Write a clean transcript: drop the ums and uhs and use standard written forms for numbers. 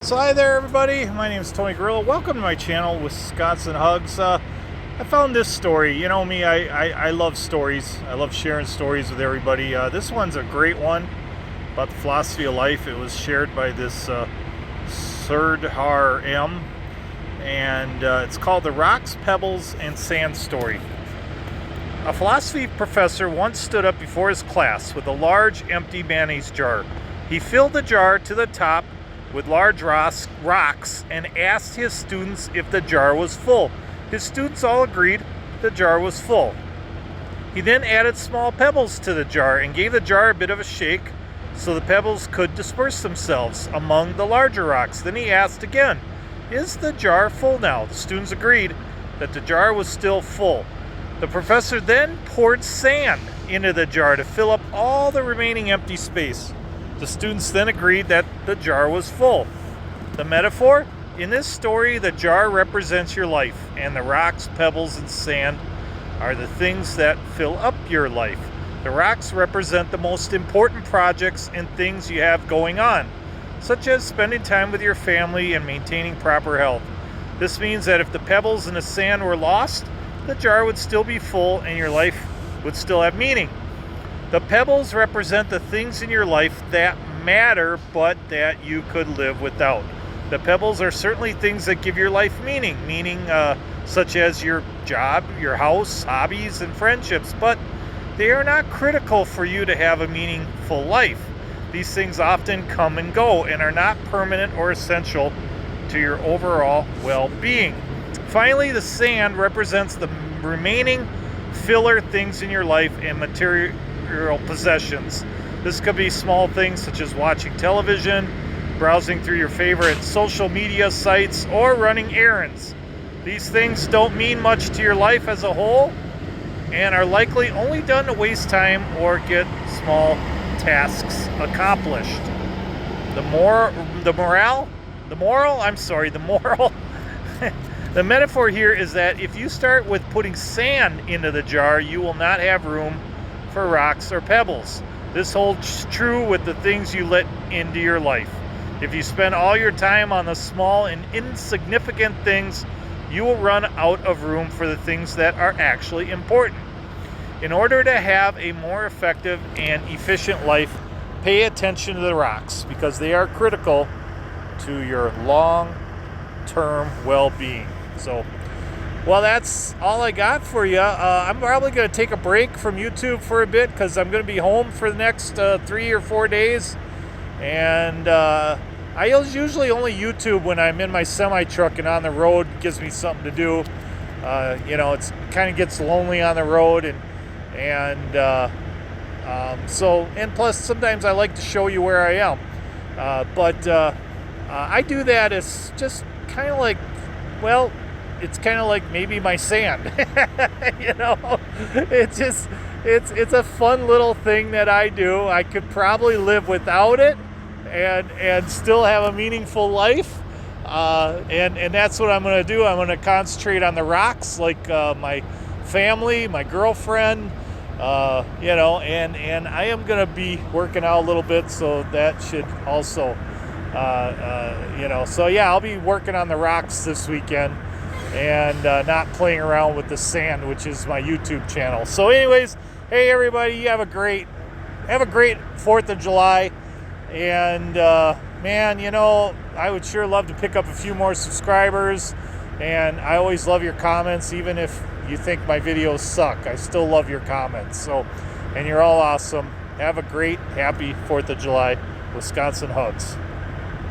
So hi there everybody, my name is Tony Grillo. Welcome to my channel, Wisconsin Hugs. I found this story. You know me, I love stories. I love sharing stories with everybody. This one's a great one about the philosophy of life. It was shared by this Serdar M. And it's called The Rocks, Pebbles, and Sand Story. A philosophy professor once stood up before his class with a large empty mayonnaise jar. He filled the jar to the top with large rocks and asked his students if the jar was full. His students all agreed the jar was full. He then added small pebbles to the jar and gave the jar a bit of a shake so the pebbles could disperse themselves among the larger rocks. Then he asked again, "Is the jar full now?" The students agreed that the jar was still full. The professor then poured sand into the jar to fill up all the remaining empty space. The students then agreed that the jar was full. The metaphor? In this story, the jar represents your life, and the rocks, pebbles, and sand are the things that fill up your life. The rocks represent the most important projects and things you have going on, such as spending time with your family and maintaining proper health. This means that if the pebbles and the sand were lost, the jar would still be full and your life would still have meaning. The pebbles represent the things in your life that matter but that you could live without. The pebbles are certainly things that give your life meaning, such as your job, your house, hobbies, and friendships, but they are not critical for you to have a meaningful life. These things often come and go and are not permanent or essential to your overall well-being. Finally, the sand represents the remaining filler things in your life and material possessions. This could be small things such as watching television, browsing through your favorite social media sites, or running errands. These things don't mean much to your life as a whole and are likely only done to waste time or get small tasks accomplished. The moral The metaphor here is that if you start with putting sand into the jar, you will not have room for rocks or pebbles. This holds true with the things you let into your life. If you spend all your time on the small and insignificant things, you will run out of room for the things that are actually important. In order to have a more effective and efficient life, pay attention to the rocks because they are critical to your long-term well-being. So, well, that's all I got for you. I'm probably going to take a break from YouTube for a bit because I'm going to be home for the next 3 or 4 days. And I usually only YouTube when I'm in my semi-truck and on the road. It gives me something to do. It kind of gets lonely on the road. And plus sometimes I like to show you where I am. I do that as just kind of like, well, it's kind of like maybe my sand. It's a fun little thing that I do. I could probably live without it and still have a meaningful life. And that's what I'm going to do. I'm going to concentrate on the rocks, like my family, my girlfriend, and I am going to be working out a little bit, so that should also, so yeah, I'll be working on the rocks this weekend and not playing around with the sand, which is my YouTube channel. So anyways, hey everybody, you have a great 4th of July. And man, I would sure love to pick up a few more subscribers, and I always love your comments. Even if you think my videos suck, I still love your comments. So, and you're all awesome. Have a great, happy 4th of July. Wisconsin Hugs.